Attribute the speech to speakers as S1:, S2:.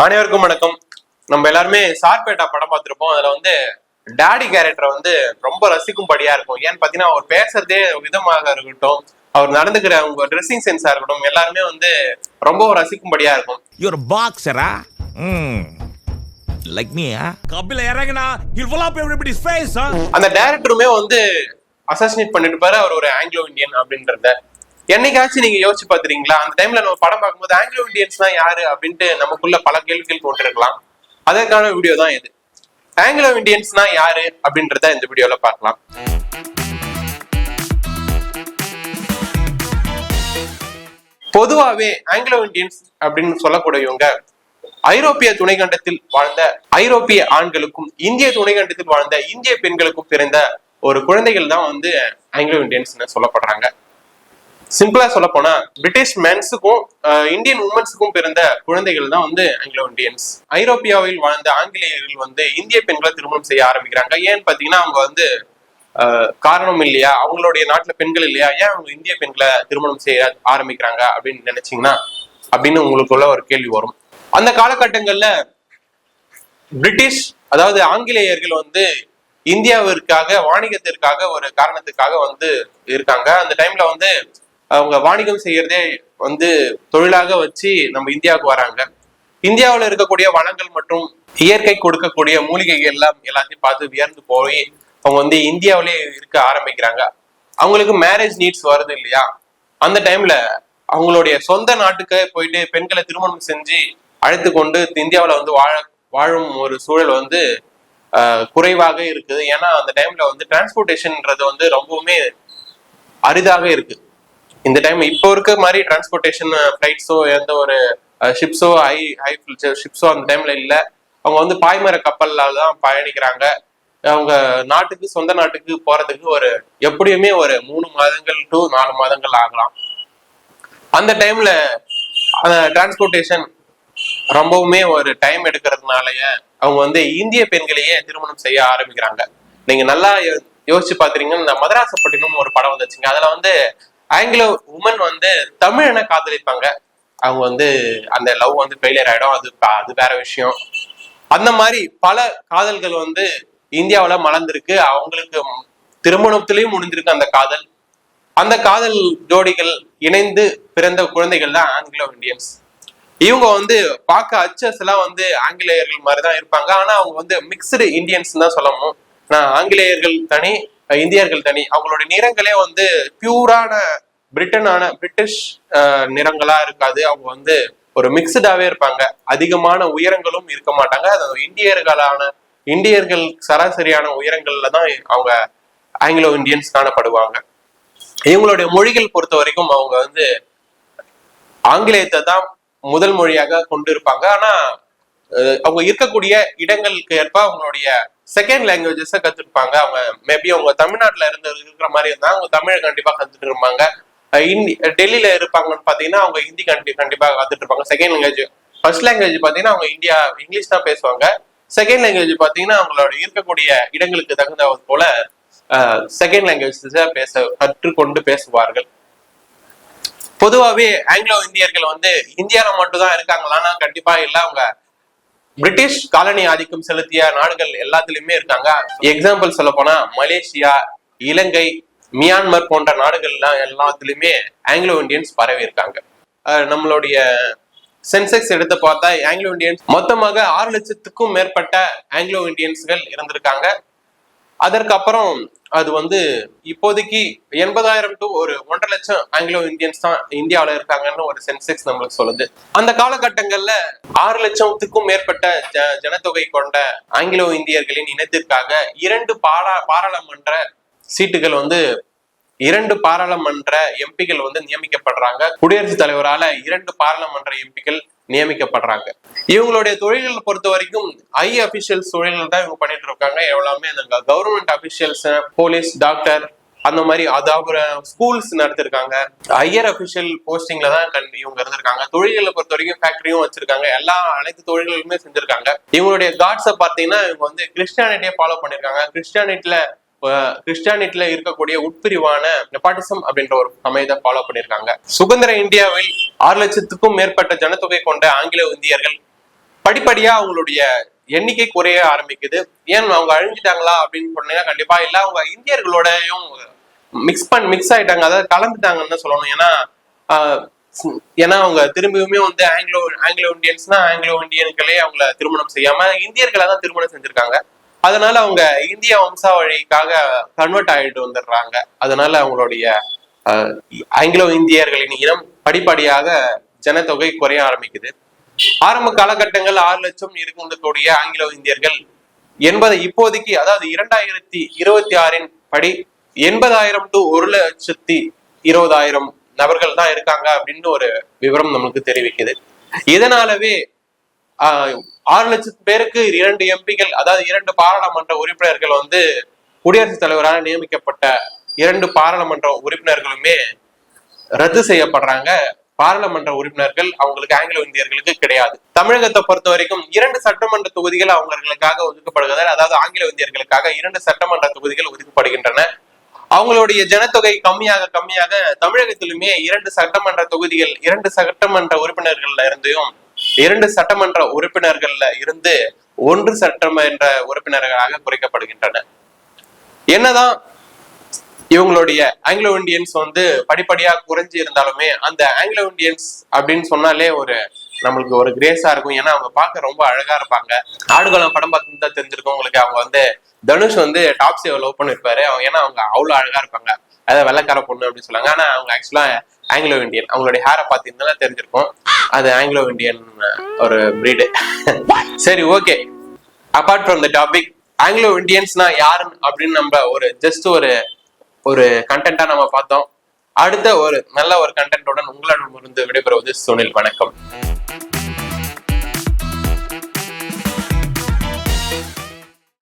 S1: அனைவருக்கும் வணக்கம். நம்ம எல்லாருமே சார்பேட்டா படம் பார்த்திருப்போம். அதுல வந்து டாடி கேரக்டர் வந்து ரொம்ப ரசிக்கும்படியா இருக்கும். ஏன்னு பாத்தீங்கன்னா அவர் பேசுறதே விதமாக இருக்கட்டும், அவர் நடந்துக்கிற அவங்க ட்ரெஸ்ஸிங் சென்ஸா இருக்கட்டும், எல்லாருமே வந்து ரொம்ப ரசிக்கும்படியா இருக்கும்.
S2: You're a boxer, huh? Like me, huh? Kabila இறங்குனா he'll fall up everybody's face, huh?
S1: அந்த டைரக்டருமே வந்து அசாசினேட் பண்ணிட்டு பாரு அவர் ஒரு ஆங்கிலோ இந்தியன் அப்படின்றத. என்னைக்காச்சும் நீங்க யோசிச்சு பாத்துறீங்களா? அந்த டைம்ல நம்ம படம் பார்க்கும்போது ஆங்கிலோ இந்தியன்ஸ்னா யாரு அப்படின்ட்டு நமக்குள்ள பல கேள்விகள் தோன்றிருக்கலாம். அதற்கான வீடியோ தான் இது. ஆங்கிலோ இந்தியன்ஸ்னா யாரு அப்படின்றத இந்த வீடியோல பார்க்கலாம். பொதுவாவே ஆங்கிலோ இந்தியன்ஸ் அப்படின்னு சொல்லக்கூடியவங்க ஐரோப்பிய துணைக்கண்டத்தில் வாழ்ந்த ஐரோப்பிய ஆண்களுக்கும் இந்திய துணைக்கண்டத்தில் வாழ்ந்த இந்திய பெண்களுக்கும் பிறந்த ஒரு குழந்தைகள் தான் வந்து ஆங்கிலோ இந்தியன்ஸ் சொல்லப்படுறாங்க. சிம்பிளா சொல்ல போனா பிரிட்டிஷ் மென்ஸுக்கும் இந்தியன் உமன்ஸுக்கும் பிறந்த குழந்தைகள் தான் வந்து ஆங்கிலோ இந்தியன்ஸ். ஐரோப்பியாவில் வாழ்ந்த ஆங்கிலேயர்கள் வந்து இந்திய பெண்களை திருமணம் செய்ய ஆரம்பிக்கிறாங்க. ஏன்னு பாத்தீங்கன்னா அவங்க வந்து காரணம் இல்லையா, அவங்களுடைய நாட்டுல பெண்கள் இல்லையா, ஏன் அவங்க இந்திய பெண்களை திருமணம் செய்ய ஆரம்பிக்கிறாங்க அப்படின்னு நினைச்சீங்கன்னா அப்படின்னு உங்களுக்குள்ள ஒரு கேள்வி வரும். அந்த காலகட்டங்கள்ல பிரிட்டிஷ் அதாவது ஆங்கிலேயர்கள் வந்து இந்தியாவிற்காக வாணிகத்திற்காக ஒரு காரணத்துக்காக வந்து இருக்காங்க. அந்த டைம்ல வந்து அவங்க வாணிகம் செய்யறதே வந்து தொழிலாக வச்சு நம்ம இந்தியாவுக்கு வராங்க. இந்தியாவில் இருக்கக்கூடிய வளங்கள் மற்றும் இயற்கை கொடுக்கக்கூடிய மூலிகைகள் எல்லாத்தையும் பார்த்து வியர்ந்து போய் அவங்க வந்து இந்தியாவிலே இருக்க ஆரம்பிக்கிறாங்க. அவங்களுக்கு மேரேஜ் நீட்ஸ் வருது இல்லையா, அந்த டைம்ல அவங்களுடைய சொந்த நாட்டுக்கு போயிட்டு பெண்களை திருமணம் செஞ்சு அழைத்து கொண்டு இந்தியாவில வந்து வாழும் ஒரு சூழல் வந்து குறைவாக இருக்குது. ஏன்னா அந்த டைம்ல வந்து டிரான்ஸ்போர்டேஷன்ன்றது வந்து ரொம்பவுமே அரிதாக இருக்கு. இந்த டைம் இப்போ இருக்க மாதிரி டிரான்ஸ்போர்டேஷன் ஃபிளைட்ஸோ எந்த ஒரு ஷிப்ஸோ ஹை ஷிப்ஸோ அந்த டைம்ல இல்லை. அவங்க வந்து பாய்மர கப்பல்ல தான் பயணிக்கிறாங்க. அவங்க நாட்டுக்கு சொந்த நாட்டுக்கு போறதுக்கு ஒரு எப்படியுமே ஒரு 3 மாதங்கள் to 4 மாதங்கள் ஆகலாம். அந்த டைம்ல அந்த டிரான்ஸ்போர்டேஷன் ரொம்பவுமே ஒரு டைம் எடுக்கிறதுனாலயே அவங்க வந்து இந்திய பெண்களையே திருமணம் செய்ய ஆரம்பிக்கிறாங்க. நீங்க நல்லா யோசிச்சு பாத்தீங்கன்னா இந்த மதராசப்பட்டினம் ஒரு படம் வந்துச்சுங்க. அதுல வந்து ஆங்கிலோ உமன் வந்து தமிழனை காதலிப்பாங்க. அவங்க வந்து அந்த லவ் வந்து ஃபெயிலியர் ஆயிடும், அது வேற விஷயம். அந்த மாதிரி பல காதல்கள் வந்து இந்தியாவில மலர்ந்திருக்கு. அவங்களுக்கு திருமணத்திலையும் முடிஞ்சிருக்கு அந்த காதல். அந்த காதல் ஜோடிகள் இணைந்து பிறந்த குழந்தைகள் தான் ஆங்கிலோ இந்தியன்ஸ். இவங்க வந்து பார்க்க அச்சஸ் எல்லாம் வந்து ஆங்கிலேயர்கள் மாதிரிதான் இருப்பாங்க. ஆனா அவங்க வந்து மிக்சடு இந்தியன்ஸ் தான் சொல்லணும். ஆங்கிலேயர்கள் தனி, இந்தியர்கள் தனி. அவங்களுடைய நிறங்களே வந்து பியூரான பிரிட்டிஷ் நிறங்களா இருக்காது. அவங்க வந்து ஒரு மிக்சடாவே இருப்பாங்க. அதிகமான உயரங்களும் இருக்க மாட்டாங்க. அது இந்தியர்கள் சராசரியான உயரங்கள்ல தான் அவங்க ஆங்கிலோ இந்தியன்ஸ் காணப்படுவாங்க. இவங்களுடைய மொழிகள் பொறுத்த வரைக்கும் அவங்க வந்து ஆங்கிலேயத்தை தான் முதல் மொழியாக கொண்டு இருப்பாங்க. ஆனா அவங்க இருக்கக்கூடிய இடங்களுக்கு ஏற்ப அவங்களுடைய செகண்ட் லாங்குவேஜஸ கத்துருப்பாங்க. அவங்க மேபி அவங்க தமிழ்நாட்டுல இருக்கிற மாதிரி இருந்தா அவங்க தமிழ் கண்டிப்பா கத்துட்டு இருப்பாங்க. டெல்லியில இருப்பாங்கன்னு பாத்தீங்கன்னா அவங்க ஹிந்தி கண்டிப்பா கத்துட்டு இருப்பாங்க. செகண்ட் லாங்குவேஜ், ஃபர்ஸ்ட் லாங்குவேஜ் பாத்தீங்கன்னா அவங்க இங்கிலீஷ் தான் பேசுவாங்க. செகண்ட் லாங்குவேஜ் பாத்தீங்கன்னா அவங்களோட இருக்கக்கூடிய இடங்களுக்கு தகுந்த போல செகண்ட் லாங்குவேஜ் கற்றுக்கொண்டு பேசுவார்கள். பொதுவாகவே ஆங்கிலோ இந்தியர்கள் வந்து இந்தியாவில மட்டும் தான் இருக்காங்களான்னா கண்டிப்பா இல்ல. அவங்க பிரிட்டிஷ் காலனி ஆதிக்கம் செலுத்திய நாடுகள் எல்லாத்துலயுமே இருக்காங்க. எக்ஸாம்பிள் சொல்ல போனா மலேசியா, இலங்கை, மியான்மர் போன்ற நாடுகள் எல்லாத்துலயுமே ஆங்கிலோ இந்தியன்ஸ் பரவி இருக்காங்க. நம்மளுடைய சென்செக்ஸ் எடுத்து பார்த்தா ஆங்கிலோ இந்தியன்ஸ் மொத்தமாக 6 லட்சத்துக்கும் மேற்பட்ட ஆங்கிலோ இந்தியன்ஸ்கள் இருந்திருக்காங்க. அதற்கப்புறம் அது வந்து இப்போதைக்கு 80,000 to ஒரு 1.5 லட்சம் ஆங்கிலோ இந்தியன்ஸ் தான் இந்தியாவில இருக்காங்கன்னு ஒரு சென்செக்ஸ் நம்மளுக்கு சொல்லுது. அந்த காலகட்டங்கள்ல 6 லட்சத்துக்கும் மேற்பட்ட ஜனத்தொகை கொண்ட ஆங்கிலோ இந்தியர்களின் இனத்திற்காக 2 பாராளுமன்ற சீட்டுகள் வந்து 2 பாராளுமன்ற எம்பிகள் வந்து நியமிக்கப்படுறாங்க. குடியரசுத் தலைவரால 2 பாராளுமன்ற எம்பிகள் நியமிக்கப்படுறாங்க. இவங்களுடைய தொழில்களை பொறுத்த வரைக்கும் ஹை அபிஷியல்ஸ் தொழில்கள் தான் இவங்க பண்ணிட்டு இருக்காங்க. எல்லாமே கவர்மெண்ட் அபிஷியல்ஸ், போலீஸ், டாக்டர் அந்த மாதிரி அதாவது ஸ்கூல்ஸ் நடத்திருக்காங்க. ஹையர் அபிஷியல் போஸ்டிங்ல தான் இவங்க இருந்திருக்காங்க. தொழில்களை பொறுத்த வரைக்கும் ஃபேக்டரியும் வச்சிருக்காங்க. அனைத்து தொழில்களுமே செஞ்சிருக்காங்க. இவங்களுடைய காட்ஸை பார்த்தீங்கன்னா இவங்க வந்து கிறிஸ்டியானிட்டியை ஃபாலோ பண்ணிருக்காங்க. கிறிஸ்டியானிட்டில இருக்கக்கூடிய உட்பிரிவான நெப்பாட்டிசம் அப்படின்ற ஒரு சமயத்தை ஃபாலோ பண்ணிருக்காங்க. சுதந்திர இந்தியாவில் 6 லட்சத்துக்கும் மேற்பட்ட ஜனத்தொகை கொண்ட ஆங்கிலோ இந்தியர்கள் படிப்படியா அவங்களுடைய எண்ணிக்கை குறைய ஆரம்பிக்குது. ஏன் அவங்க அழிஞ்சிட்டாங்களா அப்படின்னு சொன்னீங்கன்னா கண்டிப்பா இல்ல, அவங்க இந்தியர்களோடயும் மிக்ஸ் ஆயிட்டாங்க, அதாவது கலந்துட்டாங்கன்னு சொல்லணும். ஏன்னா அவங்க திரும்பியுமே வந்து ஆங்கிலோ இந்தியன்ஸ்னா ஆங்கிலோ இந்தியன்களே அவங்கள திருமணம் செய்யாம இந்தியர்களை தான் திருமணம் செஞ்சிருக்காங்க. அதனால அவங்க இந்திய வம்சாவழிக்காக கன்வெர்ட் ஆயிட்டு வந்துடுறாங்க. அதனால அவங்களுடைய ஆங்கிலோ இந்தியர்களின் இனம் படிப்படியாக ஜனத்தொகை குறைய ஆரம்பிக்குது. ஆரம்ப காலகட்டங்கள் 6 லட்சம் இருக்கக்கூடிய ஆங்கிலோ இந்தியர்கள் இப்போதைக்கு அதாவது 2026 படி 80,000 to 1,20,000 நபர்கள் தான் இருக்காங்க அப்படின்னு ஒரு விவரம் நமக்கு தெரிவிக்குது. இதனாலவே 6 லட்சம் பேருக்கு 2 எம்பிகள், அதாவது 2 பாராளுமன்ற உறுப்பினர்கள் வந்து குடியரசுத் தலைவரால் நியமிக்கப்பட்ட 2 பாராளுமன்ற உறுப்பினர்களுமே ரத்து செய்யப்படுறாங்க. பாராளுமன்ற உறுப்பினர்கள் அவங்களுக்கு ஆங்கிலோ இந்தியர்களுக்கு கிடையாது. தமிழகத்தை பொறுத்த வரைக்கும் 2 சட்டமன்ற தொகுதிகள் அவங்களுக்காக ஒதுக்கப்படுகிறது. அதாவது ஆங்கிலோ இந்தியர்களுக்காக 2 சட்டமன்ற தொகுதிகள் ஒதுக்கப்படுகின்றன. அவங்களுடைய ஜனத்தொகை கம்மியாக தமிழகத்திலுமே 2 சட்டமன்ற தொகுதிகள் 2 சட்டமன்ற உறுப்பினர்கள்ல இருந்தும் 2 சட்டமன்ற உறுப்பினர்கள்ல இருந்து 1 சட்டமன்ற உறுப்பினர்களாக குறைக்கப்படுகின்றன. என்னதான் இவங்களுடைய ஆங்கிலோ இந்தியன்ஸ் வந்து படிப்படியா குறைஞ்சு இருந்தாலுமே அந்த ஆங்கிலோ இந்தியன்ஸ் அப்படின்னு சொன்னாலே நம்மளுக்கு ஒரு கிரேஸா இருக்கும். ஏன்னா அவங்க பார்க்க ரொம்ப அழகா இருப்பாங்க. ஆடுகளம் படம் பார்த்து தான் தெரிஞ்சிருக்கும் உங்களுக்கு. அவங்க வந்து தனுஷ் வந்து டாப்ஸியை லவ் பண்ணிருப்பாரு. ஏன்னா அவங்க அவ்வளவு அழகா இருப்பாங்க, அதாவது வெள்ளைக்கார பொண்ணு அப்படின்னு சொல்லுவாங்க. ஆனா அவங்க ஆக்சுவலா ஆங்கிலோ இந்தியன். அவங்களுடைய ஹேரை பார்த்திருந்தா தெரிஞ்சிருக்கும், அது ஆங்கிலோ இந்தியன் ஒரு பிரீடு. சரி, okay. Apart from the topic, Anglo இந்தியன்ஸ்னா யாருன்னு அப்படின்னு நம்ம ஒரு கண்டென்ட்டா நம்ம பார்த்தோம். அடுத்த ஒரு நல்ல ஒரு கண்டென்ட்டுடன் உங்களிடமிருந்து விடைபெறுவது சுனில். வணக்கம்.